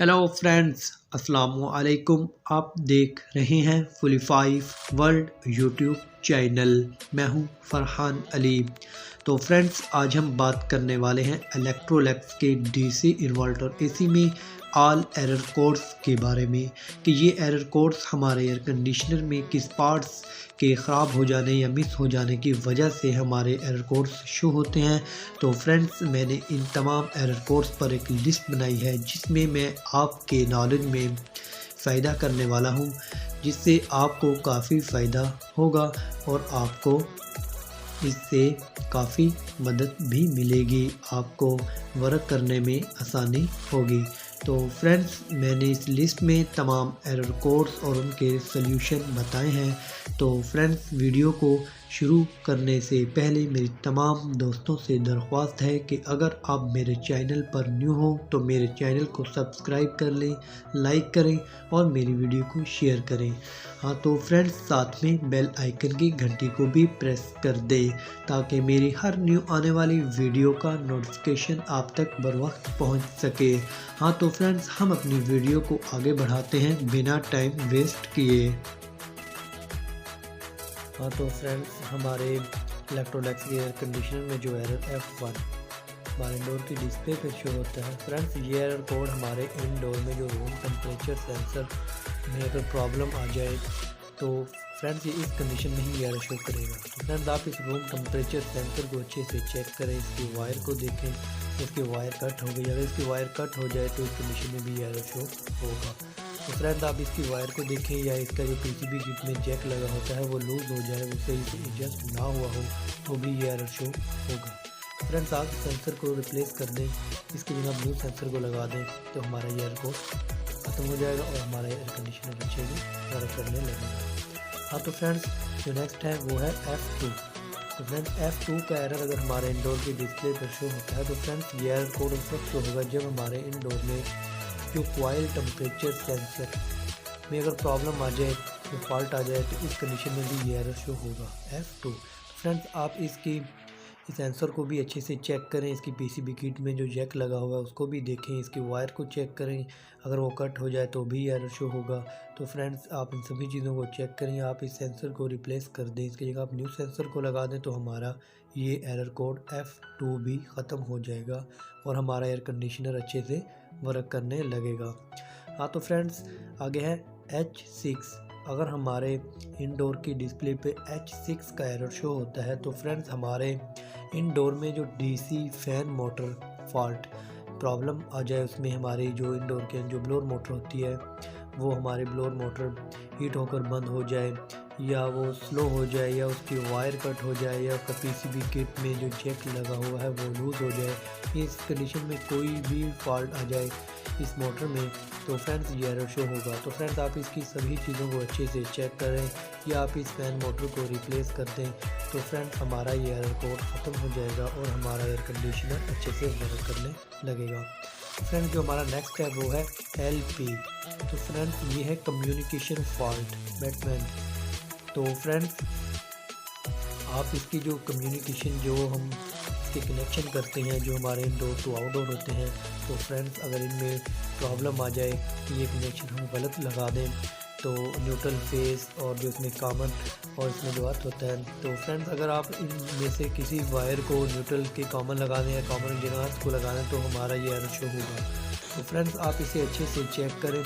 Hello friends, अस्सलाम वालेकुम। आप देख रहे हैं फुली 5 वर्ल्ड यूट्यूब चैनल। मैं हूं फरहान अली। तो फ्रेंड्स, आज हम बात करने वाले हैं इलेक्ट्रोलैक्स के डीसी इन्वर्टर एसी में ऑल एरर कोड्स के बारे में कि ये एरर कोड्स हमारे एयर कंडीशनर में किस पार्ट्स के ख़राब हो जाने या मिस हो जाने की वजह से हमारे एरर कोड्स शो होते हैं। तो फ्रेंड्स, मैंने इन तमाम एरर कोड्स पर एक लिस्ट बनाई है जिसमें मैं आपके नॉलेज में फ़ायदा करने वाला हूं, जिससे आपको काफ़ी फ़ायदा होगा और आपको इससे काफ़ी मदद भी मिलेगी, आपको वर्क करने में आसानी होगी। तो फ्रेंड्स, मैंने इस लिस्ट में तमाम एरर कोड्स और उनके सल्यूशन बताए हैं। तो फ्रेंड्स, वीडियो को शुरू करने से पहले मेरी तमाम दोस्तों से दरख्वास्त है कि अगर आप मेरे चैनल पर न्यू हो तो मेरे चैनल को सब्सक्राइब कर लें, लाइक करें और मेरी वीडियो को शेयर करें। हाँ तो फ्रेंड्स, साथ में बेल आइकन की घंटी को भी प्रेस कर दें ताकि मेरी हर न्यू आने वाली वीडियो का नोटिफिकेशन आप तक बर वक्त पहुँच सके। हाँ तो फ्रेंड्स, हम अपनी वीडियो को आगे बढ़ाते हैं बिना टाइम वेस्ट किए। हाँ तो फ्रेंड्स, हमारे इलेक्ट्रोलैक्स के एयर कंडीशनर में जो एरर F1 हमारे इंडोर की डिस्प्ले पर शो होता है, फ्रेंड्स ये एरर कोड हमारे इंडोर में जो रूम टेम्परेचर सेंसर में अगर प्रॉब्लम आ जाए तो फ्रेंड्स ये इस कंडीशन में ही एरर शो करेगा। तो फ्रेंड्स, आप इस रूम टेम्परेचर सेंसर को अच्छे से चेक करें, इसकी वायर को देखें, इसकी वायर कट हो गई। अगर इसकी वायर कट हो जाए तो इस कंडीशन में भी एरर शो होगा। तो फ्रेंड्स, आप इसकी वायर को देखें या इसका जो पीसीबी किट में जैक लगा होता है वो लूज़ हो जाए, वो सही से एडजस्ट ना हुआ हो तो भी ये एरर शो होगा। फ्रेंड्स, आप सेंसर को रिप्लेस कर दें, इसकी जगह ब्लू सेंसर को लगा दें तो हमारा ये एरर कोड ख़त्म हो जाएगा और हमारा एयर कंडीशनर अच्छे से वर्क करने लगेगा। हाँ तो फ्रेंड्स, जो नेक्स्ट है वो है F2। तो फ्रेंड्स, F2 का एरर अगर हमारे इंडोर की डिस्प्ले पर शो होता है तो फ्रेंड्स ये एरर कोड उस वक्त शो होगा जब हमारे इंडोर में जो कॉइल टेम्परेचर सेंसर में अगर प्रॉब्लम आ जाए, तो फॉल्ट आ जाए, तो इस कंडीशन में भी ये एरर शो होगा F2। फ्रेंड्स, आप इस सेंसर को भी अच्छे से चेक करें, इसकी पीसीबी किट में जो जैक लगा हुआ है उसको भी देखें, इसकी वायर को चेक करें, अगर वो कट हो जाए तो भी एरर शो होगा। तो फ्रेंड्स, आप इन सभी चीज़ों को चेक करें, आप इस सेंसर को रिप्लेस कर दें, इसकी जगह आप न्यू सेंसर को लगा दें तो हमारा ये एरर कोड F2 भी ख़त्म हो जाएगा और हमारा एयर कंडीशनर अच्छे से वर्क करने लगेगा। हाँ तो फ्रेंड्स, आगे है H6। अगर हमारे इंडोर की डिस्प्ले पे H6 का एरर शो होता है तो फ्रेंड्स, हमारे इंडोर में जो DC fan motor fault problem आ जाए, उसमें हमारी जो इंडोर के जो ब्लोअर मोटर होती है वो हमारी ब्लोअर मोटर हीट होकर बंद हो जाए या वो स्लो हो जाए या उसकी वायर कट हो जाए या उसका पीसीबी किट में जो जैक लगा हुआ है वो लूज़ हो जाए, इस कंडीशन में कोई भी फॉल्ट आ जाए इस मोटर में तो फ्रेंड्स ये एरर शो होगा। तो फ्रेंड्स, आप इसकी सभी चीज़ों को अच्छे से चेक करें या आप इस फैन मोटर को रिप्लेस कर दें तो फ्रेंड्स, हमारा ये एरर कोड ख़त्म हो जाएगा और हमारा एयर कंडीशनर अच्छे से वर्क करने लगेगा। फ्रेंड्स, जो हमारा नेक्स्ट है वो है LP। तो फ्रेंड्स, ये है कम्युनिकेशन फॉल्ट बैटमैन। तो फ्रेंड्स, आप इसकी जो कम्युनिकेशन जो हम इसके कनेक्शन करते हैं जो हमारे इंडोर टू आउटडोर होते हैं, तो फ्रेंड्स अगर इनमें प्रॉब्लम आ जाए कि ये कनेक्शन हम गलत लगा दें तो न्यूट्रल फेस और जो इसमें कॉमन और इसमें जो अर्थ होता है, तो फ्रेंड्स अगर आप इनमें से किसी वायर को न्यूट्रल के कॉमन लगा दें या कॉमन जगह अर्थ को लगा दें तो हमारा ये एरर शो होगा। तो फ्रेंड्स, आप इसे अच्छे से चेक करें,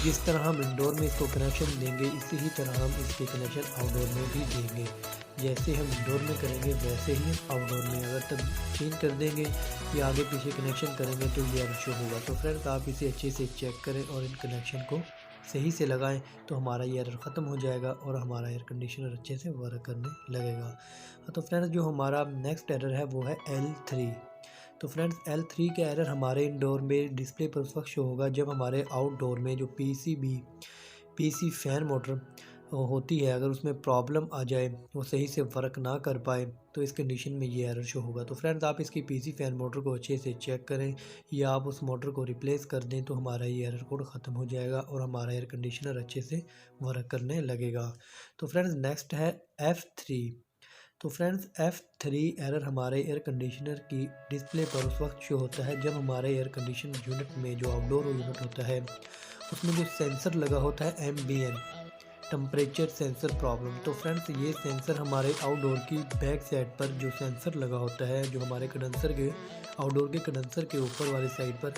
जिस तरह हम इंडोर में इसको कनेक्शन देंगे इसी ही तरह हम इसके कनेक्शन आउटडोर में भी देंगे। जैसे हम इंडोर में करेंगे वैसे ही आउटडोर में अगर तब चेंज कर देंगे या आगे पीछे कनेक्शन करेंगे तो ये एरर शो होगा। तो फ्रेंड्स, आप इसे अच्छे से चेक करें और इन कनेक्शन को सही से लगाएं तो हमारा ये एरर ख़त्म हो जाएगा और हमारा एयर कंडीशनर अच्छे से वर्क करने लगेगा। तो फ्रेंड्स, जो हमारा नेक्स्ट एरर है वो है L3। तो फ्रेंड्स, L3 का एरर हमारे इंडोर में डिस्प्ले पर उस वक्त शो होगा जब हमारे आउटडोर में जो पीसी फैन मोटर होती है, अगर उसमें प्रॉब्लम आ जाए, वो सही से वर्क ना कर पाए तो इस कंडीशन में ये एरर शो होगा। तो फ्रेंड्स, आप इसकी पीसी फैन मोटर को अच्छे से चेक करें या आप उस मोटर को रिप्लेस कर दें तो हमारा ये एरर कोड ख़त्म हो जाएगा और हमारा एयर कंडीशनर अच्छे से वर्क करने लगेगा। तो फ्रेंड्स, नेक्स्ट है F3। तो फ्रेंड्स F3 एरर हमारे एयर कंडीशनर की डिस्प्ले पर उस वक्त शो होता है जब हमारे एयर कंडीशन यूनिट में जो आउटडोर यूनिट होता है उसमें जो सेंसर लगा होता है MBN टेम्परेचर सेंसर प्रॉब्लम। तो फ्रेंड्स ये सेंसर हमारे आउटडोर की बैक साइड पर जो सेंसर लगा होता है जो हमारे कंडेंसर के आउटडोर के कंडेंसर के ऊपर वाली साइड पर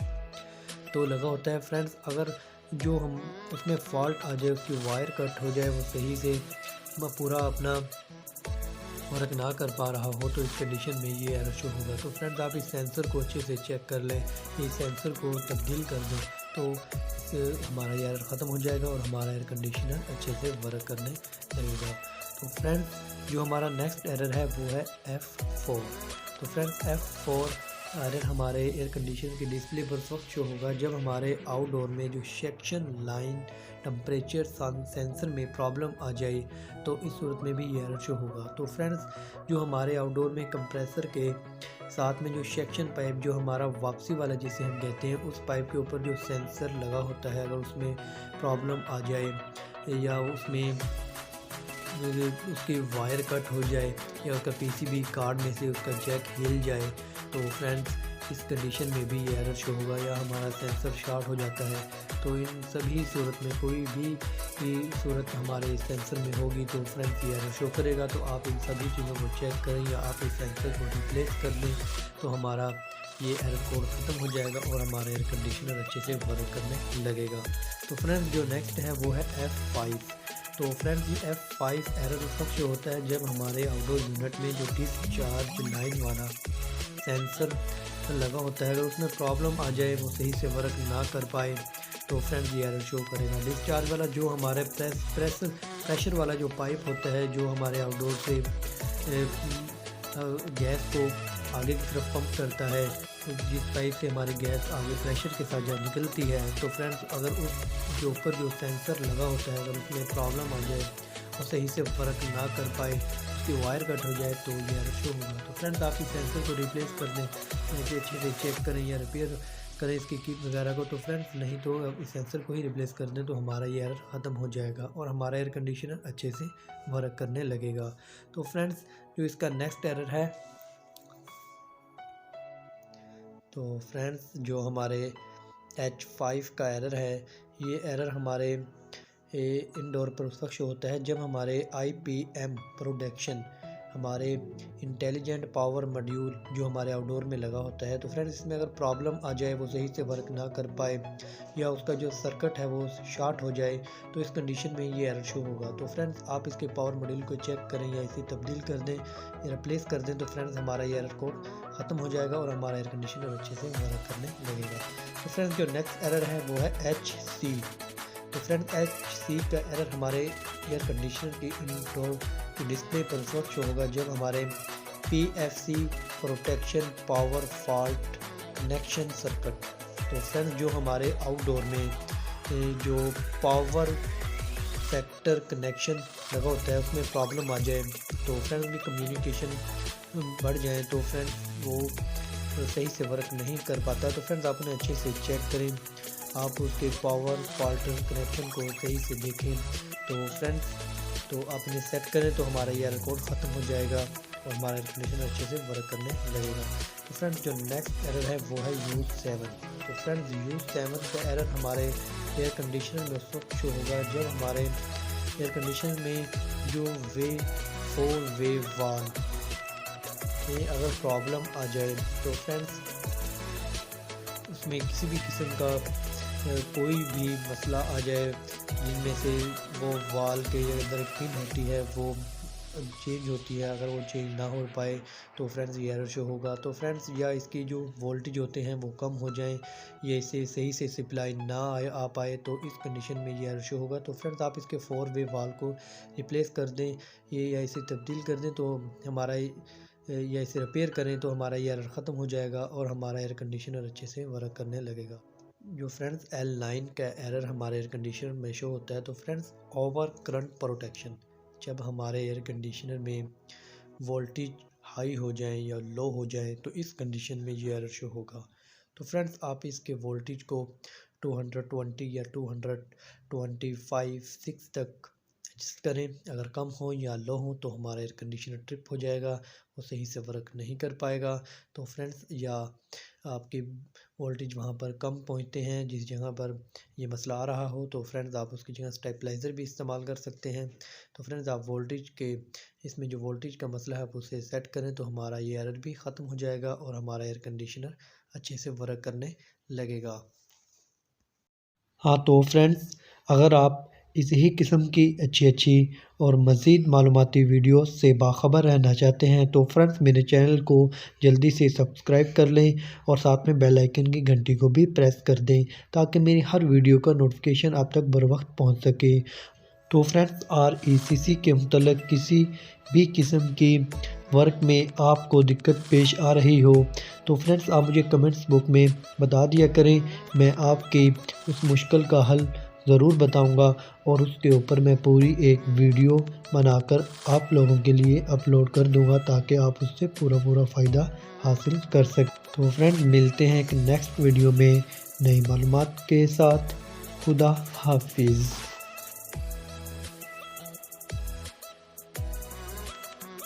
तो लगा होता है। फ्रेंड्स अगर जो हम उसमें फॉल्ट आ जाए उसकी वायर कट हो जाए वो सही से पूरा अपना वर्क ना कर पा रहा हो तो इस कंडीशन में ये एरर शो होगा। तो फ्रेंड्स आप इस सेंसर को अच्छे से चेक कर लें, इस सेंसर को तब्दील कर दें तो इससे हमारा ये एरर ख़त्म हो जाएगा और हमारा एयर कंडीशनर अच्छे से वर्क करने लगेगा। तो फ्रेंड्स जो हमारा नेक्स्ट एरर है वो है F4। तो फ्रेंड्स F4 एरर हमारे एयर कंडीशनर की डिस्प्ले पर वक्त शो होगा जब हमारे आउटडोर में जो सेक्शन लाइन टेम्परेचर सेंसर में प्रॉब्लम आ जाए तो इस सूरत में भी ये एरर शो होगा। तो फ्रेंड्स जो हमारे आउटडोर में कंप्रेसर के साथ में जो सेक्शन पाइप जो हमारा वापसी वाला जिसे हम कहते हैं उस पाइप के ऊपर जो सेंसर लगा होता है अगर उसमें प्रॉब्लम आ जाए या उसमें उसकी वायर कट हो जाए या उसका PCB कार्ड में से उसका जैक हिल जाए तो फ्रेंड्स इस कंडीशन में भी ये एरर शो होगा या हमारा सेंसर शॉर्ट हो जाता है। तो इन सभी सूरत में कोई भी सूरत हमारे सेंसर में होगी तो फ्रेंड्स ये एरर शो करेगा। तो आप इन सभी चीज़ों को चेक करें या आप इस सेंसर को रिप्लेस कर लें तो हमारा ये एरर कोड ख़त्म हो जाएगा और हमारा एयर कंडीशनर अच्छे से वर्क करने लगेगा। तो फ्रेंड्स जो नेक्स्ट है वो है F5। तो फ्रेंड्स ये F5 एरर उस वक्त शो होता है जब हमारे आउटडोर यूनिट में जो डिस्चार्ज लाइन वाला सेंसर लगा होता है अगर उसमें प्रॉब्लम आ जाए वो सही से वर्क ना कर पाए तो फ्रेंड्स ये एरर शो करेगा। डिस्चार्ज वाला जो हमारे प्रेशर वाला जो पाइप होता है जो हमारे आउटडोर से गैस को आगे की तरफ पंप करता है तो जिस पाइप से हमारी गैस आगे प्रेशर के साथ जब निकलती है तो फ्रेंड्स अगर उस जो ऊपर जो सेंसर लगा होता है अगर उसमें प्रॉब्लम आ जाए और सही से वर्क ना कर पाए उसकी वायर कट हो जाए तो ये एरर शो होगा। तो फ्रेंड्स आप इस सेंसर को रिप्लेस कर दें, ऐसे अच्छे से चेक करें या रिपेयर करें इसकी कीप वगैरह को। तो फ्रेंड्स नहीं तो इस सेंसर को ही रिप्लेस कर दें तो हमारा ये एरर ख़त्म हो जाएगा और हमारा एयर कंडीशनर अच्छे से वर्क करने लगेगा। तो फ्रेंड्स जो इसका नेक्स्ट एरर है तो फ्रेंड्स जो हमारे H5 का एरर है ये एरर हमारे इंडोर पर उस वक्त शो होता है जब हमारे IPM प्रोडक्शन हमारे इंटेलिजेंट पावर मॉड्यूल जो हमारे आउटडोर में लगा होता है तो फ्रेंड्स इसमें अगर प्रॉब्लम आ जाए वो सही से वर्क ना कर पाए या उसका जो सर्किट है वो शॉर्ट हो जाए तो इस कंडीशन में ये एरर शो होगा। तो फ्रेंड्स आप इसके पावर मॉड्यूल को चेक करें या इसे तब्दील कर दें या रिप्लेस कर दें तो फ्रेंड्स हमारा ये एरर कोड ख़त्म हो जाएगा और हमारा एयर कंडीशनर अच्छे से वर्क करने लगेगा। तो फ्रेंड्स जो नेक्स्ट एरर है वो है HC। तो फ्रेंड्स HC का एरर हमारे एयर कंडीशनर की इंडोर की डिस्प्ले पर वक्त शो होगा जब हमारे PFC protection power fault connection circuit तो फ्रेंड्स जो हमारे आउटडोर में जो पावर फैक्टर कनेक्शन लगा होता है उसमें प्रॉब्लम आ जाए तो फ्रेंड्स की कम्युनिकेशन बढ़ जाए तो फ्रेंड्स वो सही से वर्क नहीं कर पाता। तो फ्रेंड्स आप उन्हें अच्छे से चेक करें, आप उसके पावर फाल्टर कनेक्शन को सही से देखें तो फ्रेंड्स तो आप इन्हें सेट करें तो हमारा ये एरर कोड ख़त्म हो जाएगा और हमारा एयर कंडीशनर अच्छे से वर्क करने लगेगा। तो फ्रेंड्स जो नेक्स्ट एरर है वो है U7। तो फ्रेंड्स U7 का एरर हमारे एयर कंडीशनर में उस वक्त शो होगा जब हमारे एयर कंडीशनर में जो 4 वे वाल्व में अगर प्रॉब्लम आ जाए तो फ्रेंड्स उसमें किसी भी किस्म का कोई भी मसला आ जाए जिनमें से वो वाल के अंदर पिन होती है वो चेंज होती है अगर वो चेंज ना हो पाए तो फ्रेंड्स ये एरर शो होगा। तो फ्रेंड्स या इसकी जो वोल्टेज होते हैं वो कम हो जाएं या इसे सही से सप्लाई ना आ पाए तो इस कंडीशन में ये एरर शो होगा। तो फ्रेंड्स आप इसके 4 वे वाल को रिप्लेस कर दें ये या इसे तब्दील कर दें तो हमारा या इसे रिपेयर करें तो हमारा ये एरर ख़त्म हो जाएगा और हमारा एयर कंडीशनर अच्छे से वर्क करने लगेगा। जो फ्रेंड्स L9 का एरर हमारे एयर कंडीशनर में शो होता है तो फ्रेंड्स ओवर करंट प्रोटेक्शन जब हमारे एयर कंडीशनर में वोल्टेज हाई हो जाए या लो हो जाए तो इस कंडीशन में ये एरर शो होगा। तो फ्रेंड्स आप इसके वोल्टेज को 220 या 225 6 तक एडजस्ट करें। अगर कम हो या लो हो तो हमारा एयर कंडीशनर ट्रिप हो जाएगा, वो सही से वर्क नहीं कर पाएगा। तो फ्रेंड्स, या आपकी वोल्टेज वहाँ पर कम पहुँचते हैं जिस जगह पर ये मसला आ रहा हो, तो फ्रेंड्स आप उसकी जगह स्टेबलाइज़र भी इस्तेमाल कर सकते हैं। तो फ्रेंड्स, आप वोल्टेज के इसमें जो वोल्टेज का मसला है आप उसे सेट करें तो हमारा ये एरर भी ख़त्म हो जाएगा और हमारा एयर कंडीशनर अच्छे से वर्क करने लगेगा। हाँ तो फ्रेंड्स, अगर आप इसी किस्म की अच्छी और मज़ीद मालूमाती वीडियो से बाखबर रहना चाहते हैं तो फ्रेंड्स मेरे चैनल को जल्दी से सब्सक्राइब कर लें और साथ में बेल आइकन की घंटी को भी प्रेस कर दें ताकि मेरी हर वीडियो का नोटिफिकेशन आप तक बर वक्त पहुँच सके। तो फ्रेंड्स, RECC के मुतल्लिक़ किसी भी किस्म की वर्क में आपको दिक्कत पेश आ रही हो तो फ्रेंड्स आप मुझे कमेंट्स बुक में बता दिया करें, मैं आपकी उस मुश्किल का हल ज़रूर बताऊंगा और उसके ऊपर मैं पूरी एक वीडियो बनाकर आप लोगों के लिए अपलोड कर दूंगा ताकि आप उससे पूरा फ़ायदा हासिल कर सकें। तो फ्रेंड्स, मिलते हैं एक नेक्स्ट वीडियो में नई मालूमात के साथ। खुदा हाफिज़।